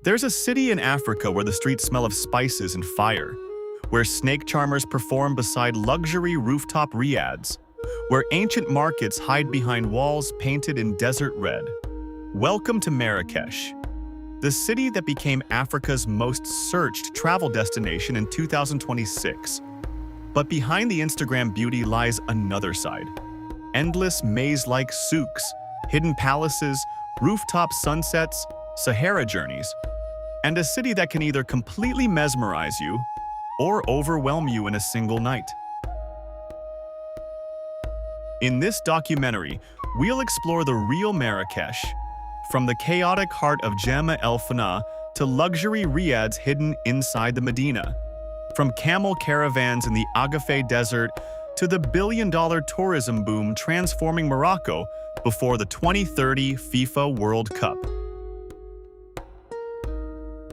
There's a city in Africa where the streets smell of spices and fire, where snake charmers perform beside luxury rooftop riads, where ancient markets hide behind walls painted in desert red. Welcome to Marrakech, the city that became Africa's most searched travel destination in 2026. But behind the Instagram beauty lies another side. Endless maze-like souks, hidden palaces, rooftop sunsets, Sahara journeys, and a city that can either completely mesmerize you or overwhelm you in a single night. In this documentary, we'll explore the real Marrakech, from the chaotic heart of Jemaa el-Fnaa to luxury riads hidden inside the Medina, from camel caravans in the Agafay Desert to the billion-dollar tourism boom transforming Morocco before the 2030 FIFA World Cup.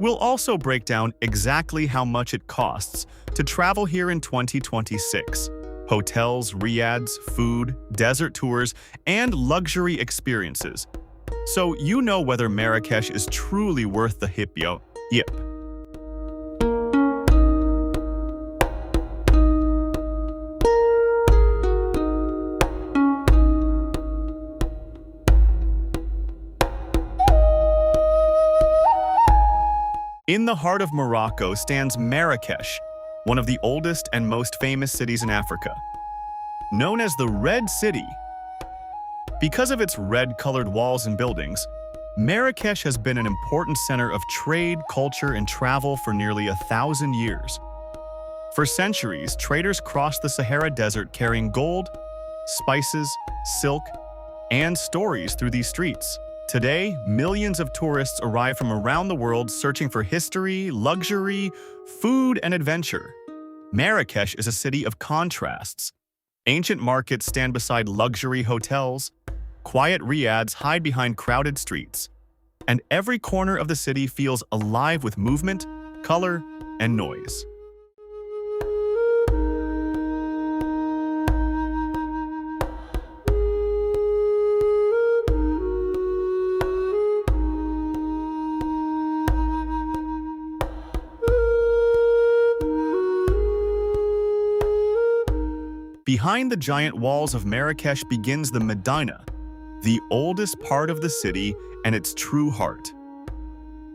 We'll also break down exactly how much it costs to travel here in 2026. Hotels, riads, food, desert tours, and luxury experiences. So you know whether Marrakech is truly worth the yip. In the heart of Morocco stands Marrakech, one of the oldest and most famous cities in Africa. Known as the Red City, because of its red-colored walls and buildings, Marrakech has been an important center of trade, culture, and travel for nearly 1,000 years. For centuries, traders crossed the Sahara Desert carrying gold, spices, silk, and stories through these streets. Today, millions of tourists arrive from around the world searching for history, luxury, food, and adventure. Marrakech is a city of contrasts. Ancient markets stand beside luxury hotels, quiet riads hide behind crowded streets, and every corner of the city feels alive with movement, color, and noise. Behind the giant walls of Marrakech begins the Medina, the oldest part of the city and its true heart.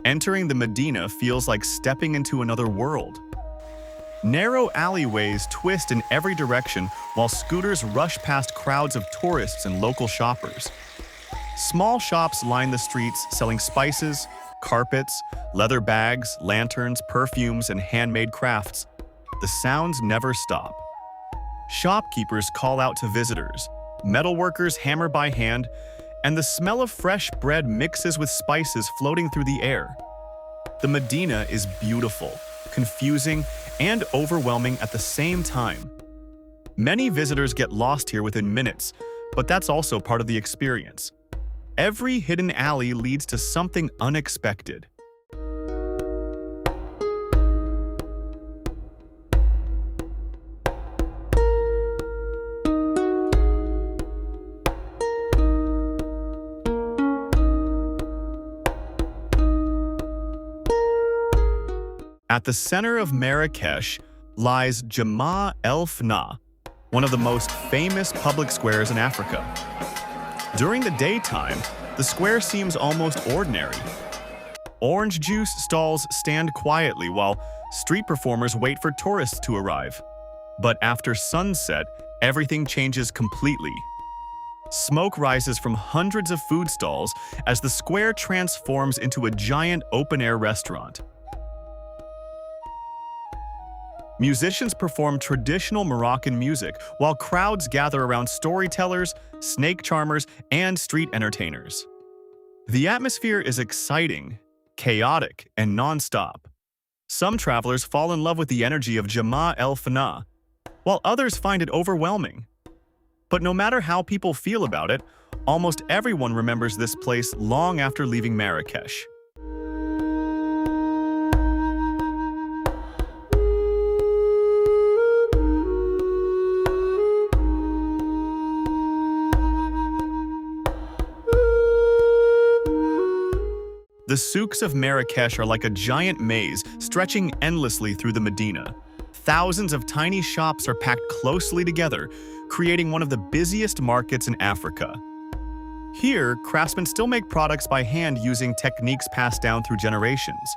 Entering the Medina feels like stepping into another world. Narrow alleyways twist in every direction while scooters rush past crowds of tourists and local shoppers. Small shops line the streets selling spices, carpets, leather bags, lanterns, perfumes, and handmade crafts. The sounds never stop. Shopkeepers call out to visitors, metalworkers hammer by hand, and the smell of fresh bread mixes with spices floating through the air. The Medina is beautiful, confusing, and overwhelming at the same time. Many visitors get lost here within minutes, but that's also part of the experience. Every hidden alley leads to something unexpected. At the center of Marrakech lies Jemaa el-Fnaa, one of the most famous public squares in Africa. During the daytime, the square seems almost ordinary. Orange juice stalls stand quietly while street performers wait for tourists to arrive. But after sunset, everything changes completely. Smoke rises from hundreds of food stalls as the square transforms into a giant open-air restaurant. Musicians perform traditional Moroccan music, while crowds gather around storytellers, snake charmers, and street entertainers. The atmosphere is exciting, chaotic, and nonstop. Some travelers fall in love with the energy of Jemaa el-Fnaa, while others find it overwhelming. But no matter how people feel about it, almost everyone remembers this place long after leaving Marrakech. The souks of Marrakech are like a giant maze stretching endlessly through the Medina. Thousands of tiny shops are packed closely together, creating one of the busiest markets in Africa. Here, craftsmen still make products by hand using techniques passed down through generations.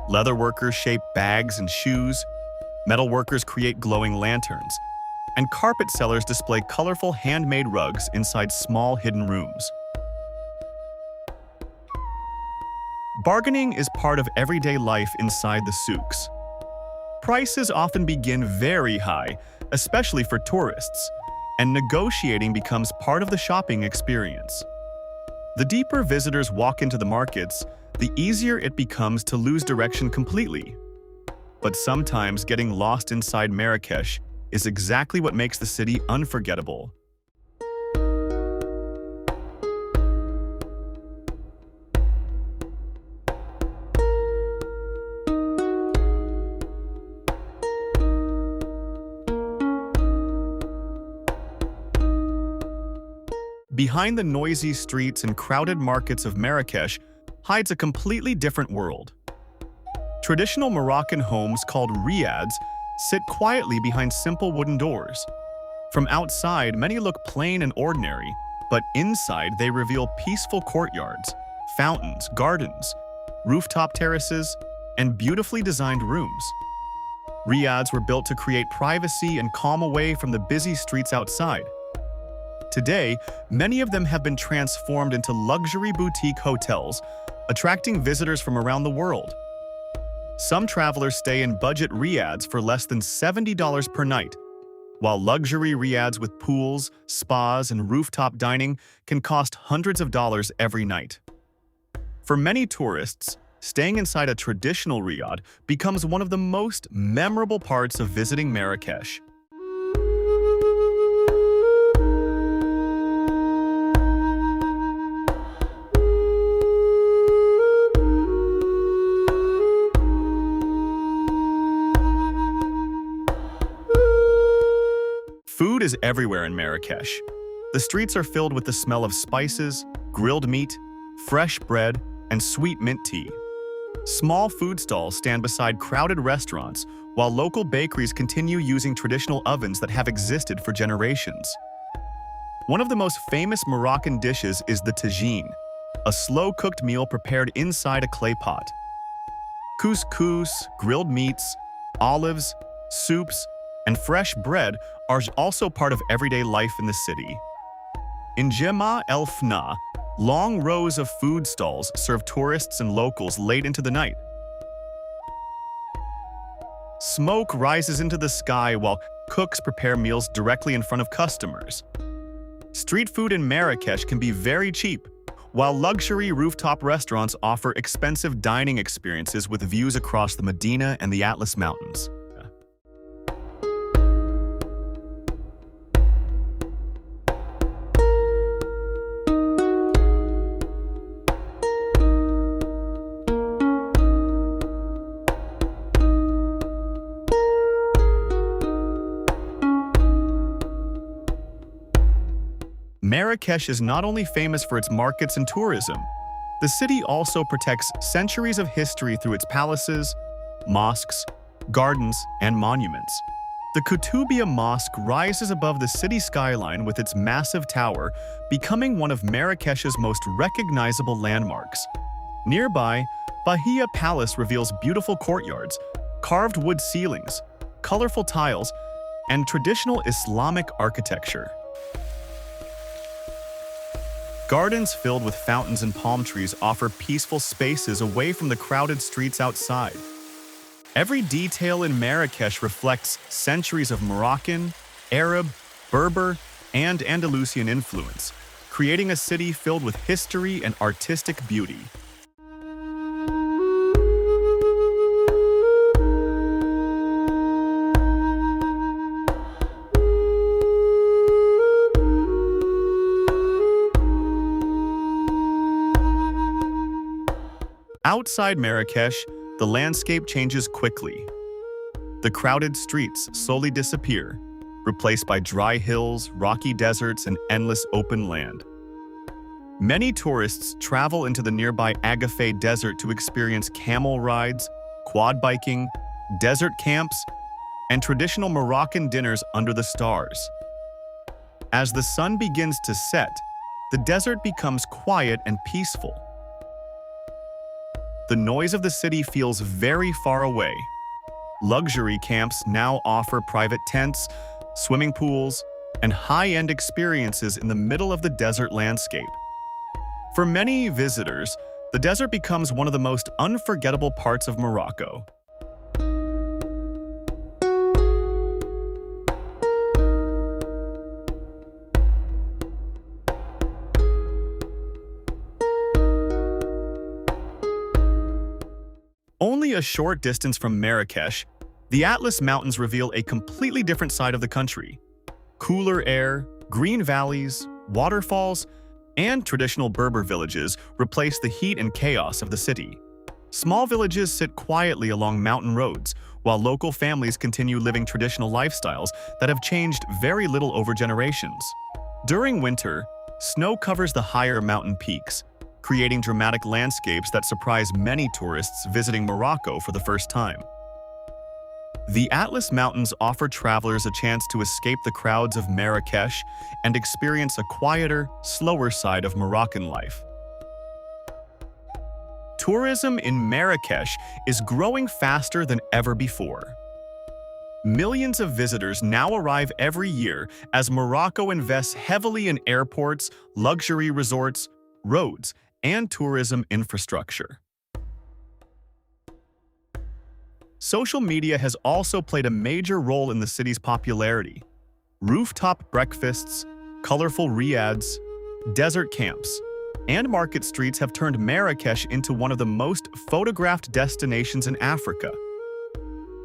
Leather workers shape bags and shoes, metal workers create glowing lanterns, and carpet sellers display colorful handmade rugs inside small hidden rooms. Bargaining is part of everyday life inside the souks. Prices often begin very high, especially for tourists, and negotiating becomes part of the shopping experience. The deeper visitors walk into the markets, the easier it becomes to lose direction completely. But sometimes getting lost inside Marrakech is exactly what makes the city unforgettable. Behind the noisy streets and crowded markets of Marrakech hides a completely different world. Traditional Moroccan homes called riads sit quietly behind simple wooden doors. From outside, many look plain and ordinary, but inside they reveal peaceful courtyards, fountains, gardens, rooftop terraces, and beautifully designed rooms. Riads were built to create privacy and calm away from the busy streets outside. Today, many of them have been transformed into luxury boutique hotels, attracting visitors from around the world. Some travelers stay in budget riads for less than $70 per night, while luxury riads with pools, spas, and rooftop dining can cost hundreds of dollars every night. For many tourists, staying inside a traditional riad becomes one of the most memorable parts of visiting Marrakech. Food is everywhere in Marrakech. The streets are filled with the smell of spices, grilled meat, fresh bread, and sweet mint tea. Small food stalls stand beside crowded restaurants, while local bakeries continue using traditional ovens that have existed for generations. One of the most famous Moroccan dishes is the tagine, a slow-cooked meal prepared inside a clay pot. Couscous, grilled meats, olives, soups, and fresh bread are also part of everyday life in the city. In Jemaa el-Fnaa, long rows of food stalls serve tourists and locals late into the night. Smoke rises into the sky while cooks prepare meals directly in front of customers. Street food in Marrakech can be very cheap, while luxury rooftop restaurants offer expensive dining experiences with views across the Medina and the Atlas Mountains. Marrakech is not only famous for its markets and tourism, the city also protects centuries of history through its palaces, mosques, gardens, and monuments. The Koutoubia Mosque rises above the city skyline with its massive tower, becoming one of Marrakech's most recognizable landmarks. Nearby, Bahia Palace reveals beautiful courtyards, carved wood ceilings, colorful tiles, and traditional Islamic architecture. Gardens filled with fountains and palm trees offer peaceful spaces away from the crowded streets outside. Every detail in Marrakech reflects centuries of Moroccan, Arab, Berber, and Andalusian influence, creating a city filled with history and artistic beauty. Outside Marrakech, the landscape changes quickly. The crowded streets slowly disappear, replaced by dry hills, rocky deserts, and endless open land. Many tourists travel into the nearby Agafay Desert to experience camel rides, quad biking, desert camps, and traditional Moroccan dinners under the stars. As the sun begins to set, the desert becomes quiet and peaceful. The noise of the city feels very far away. Luxury camps now offer private tents, swimming pools, and high-end experiences in the middle of the desert landscape. For many visitors, the desert becomes one of the most unforgettable parts of Morocco. Only a short distance from Marrakech, the Atlas Mountains reveal a completely different side of the country. Cooler air, green valleys, waterfalls, and traditional Berber villages replace the heat and chaos of the city. Small villages sit quietly along mountain roads, while local families continue living traditional lifestyles that have changed very little over generations. During winter, snow covers the higher mountain peaks, creating dramatic landscapes that surprise many tourists visiting Morocco for the first time. The Atlas Mountains offer travelers a chance to escape the crowds of Marrakech and experience a quieter, slower side of Moroccan life. Tourism in Marrakech is growing faster than ever before. Millions of visitors now arrive every year as Morocco invests heavily in airports, luxury resorts, roads, and tourism infrastructure. Social media has also played a major role in the city's popularity. Rooftop breakfasts, colorful riads, desert camps, and market streets have turned Marrakech into one of the most photographed destinations in Africa.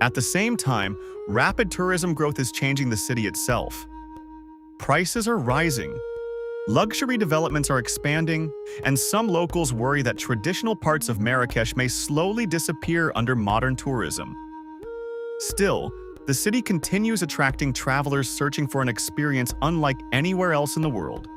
At the same time, rapid tourism growth is changing the city itself. Prices are rising, luxury developments are expanding, and some locals worry that traditional parts of Marrakech may slowly disappear under modern tourism. Still, the city continues attracting travelers searching for an experience unlike anywhere else in the world.